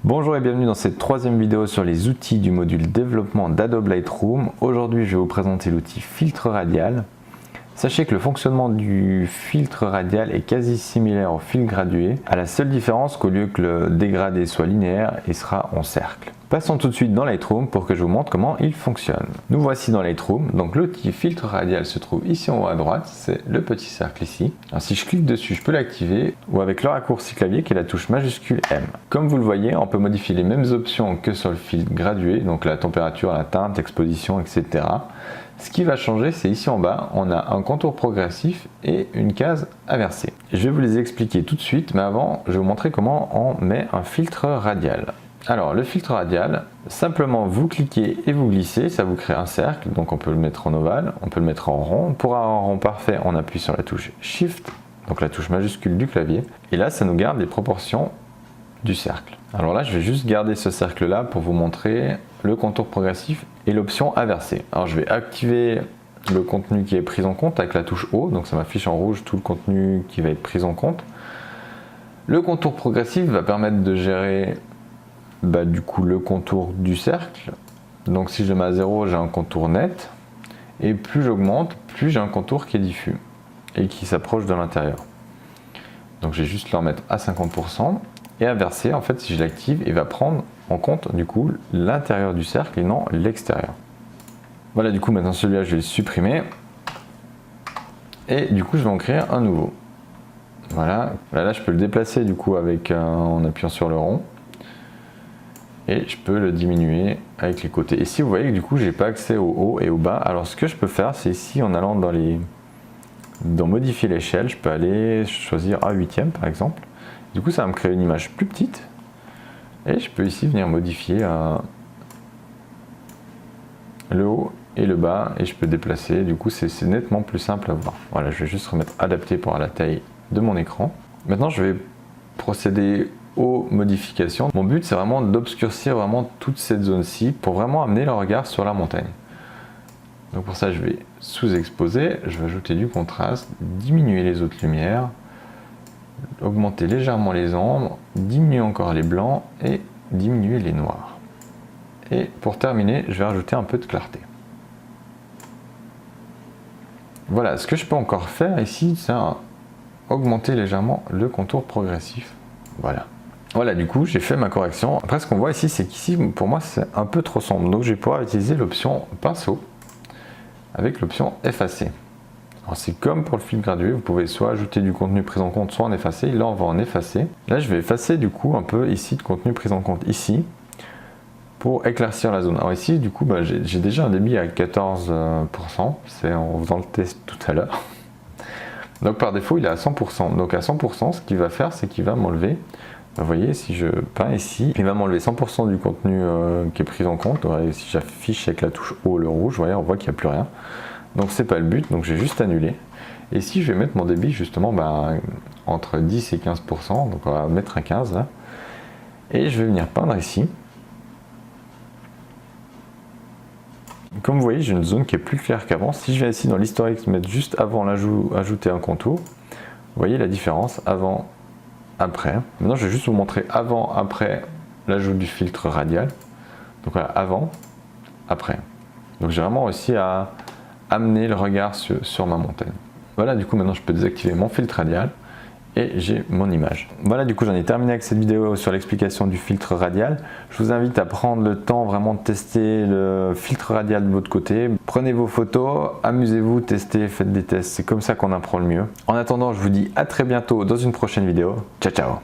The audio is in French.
Bonjour et bienvenue dans cette troisième vidéo sur les outils du module développement d'Adobe Lightroom. Aujourd'hui, je vais vous présenter l'outil filtre radial. Sachez que le fonctionnement du filtre radial est quasi similaire au fil gradué, à la seule différence qu'au lieu que le dégradé soit linéaire, il sera en cercle. Passons tout de suite dans Lightroom pour que je vous montre comment il fonctionne. Nous voici dans Lightroom, donc l'outil filtre radial se trouve ici en haut à droite, c'est le petit cercle ici. Alors si je clique dessus, je peux l'activer ou avec le raccourci clavier qui est la touche majuscule M. Comme vous le voyez, on peut modifier les mêmes options que sur le filtre gradué, donc la température, la teinte, l'exposition, etc. Ce qui va changer, c'est ici en bas, on a un contour progressif et une case inversée. Je vais vous les expliquer tout de suite, mais avant, je vais vous montrer comment on met un filtre radial. Alors, le filtre radial, simplement vous cliquez et vous glissez, ça vous crée un cercle, donc on peut le mettre en ovale, on peut le mettre en rond. Pour un rond parfait, on appuie sur la touche Shift, donc la touche majuscule du clavier, et là, ça nous garde les proportions du cercle. Alors là, je vais juste garder ce cercle-là pour vous montrer le contour progressif et l'option inversée. Alors je vais activer le contenu qui est pris en compte avec la touche O, donc ça m'affiche en rouge tout le contenu qui va être pris en compte. Le contour progressif va permettre de gérer du coup le contour du cercle. Donc si je le mets à 0, j'ai un contour net, et plus j'augmente, plus j'ai un contour qui est diffus et qui s'approche de l'intérieur. Donc je vais juste le remettre à 50%. Et inversé, en fait, si je l'active, il va prendre en compte du coup l'intérieur du cercle et non l'extérieur. Voilà, du coup maintenant celui-là je vais le supprimer et du coup je vais en créer un nouveau. Voilà, là je peux le déplacer du coup en appuyant sur le rond et je peux le diminuer avec les côtés. Et si vous voyez que du coup j'ai pas accès au haut et au bas, alors ce que je peux faire, c'est ici en allant dans modifier l'échelle, je peux aller choisir A8e par exemple. Du coup, ça va me créer une image plus petite et je peux ici venir modifier le haut et le bas et je peux déplacer. Du coup, c'est nettement plus simple à voir. Voilà, je vais juste remettre adapté pour la taille de mon écran. Maintenant, je vais procéder aux modifications. Mon but, c'est vraiment d'obscurcir vraiment toute cette zone-ci pour vraiment amener le regard sur la montagne. Donc pour ça, je vais sous-exposer, je vais ajouter du contraste, diminuer les autres lumières, augmenter légèrement les ombres, diminuer encore les blancs et diminuer les noirs. Et pour terminer, je vais rajouter un peu de clarté. Voilà, ce que je peux encore faire ici, c'est augmenter légèrement le contour progressif. Voilà. Voilà, du coup, j'ai fait ma correction. Après, ce qu'on voit ici, c'est qu'ici, pour moi, c'est un peu trop sombre. Donc, je vais pouvoir utiliser l'option pinceau avec l'option effacer. Alors c'est comme pour le fil gradué, vous pouvez soit ajouter du contenu pris en compte, soit en effacer. Là on va en effacer. Là je vais effacer du coup un peu ici de contenu pris en compte ici pour éclaircir la zone. Alors ici du coup j'ai déjà un débit à 14%, c'est en faisant le test tout à l'heure. Donc par défaut il est à 100%. Donc à 100%, ce qu'il va faire c'est qu'il va m'enlever, vous voyez si je peins ici, il va m'enlever 100% du contenu qui est pris en compte. Et si j'affiche avec la touche O le rouge, vous voyez, on voit qu'il n'y a plus rien. Donc c'est pas le but, donc j'ai juste annulé. Et ici je vais mettre mon débit justement entre 10 et 15%, donc on va mettre un 15 là. Et je vais venir peindre ici. Comme vous voyez, j'ai une zone qui est plus claire qu'avant. Si je viens ici dans l'historique, mettre juste avant l'ajout, ajouter un contour, vous voyez la différence avant, après. Maintenant je vais juste vous montrer avant, après l'ajout du filtre radial. Donc voilà, avant, après. Donc j'ai vraiment réussi à amener le regard sur ma montagne. Voilà, du coup maintenant je peux désactiver mon filtre radial et j'ai mon image. Voilà, du coup j'en ai terminé avec cette vidéo sur l'explication du filtre radial. Je vous invite à prendre le temps vraiment de tester le filtre radial de votre côté. Prenez vos photos, amusez-vous, testez, faites des tests, c'est comme ça qu'on apprend le mieux. En attendant, je vous dis à très bientôt dans une prochaine vidéo. Ciao ciao.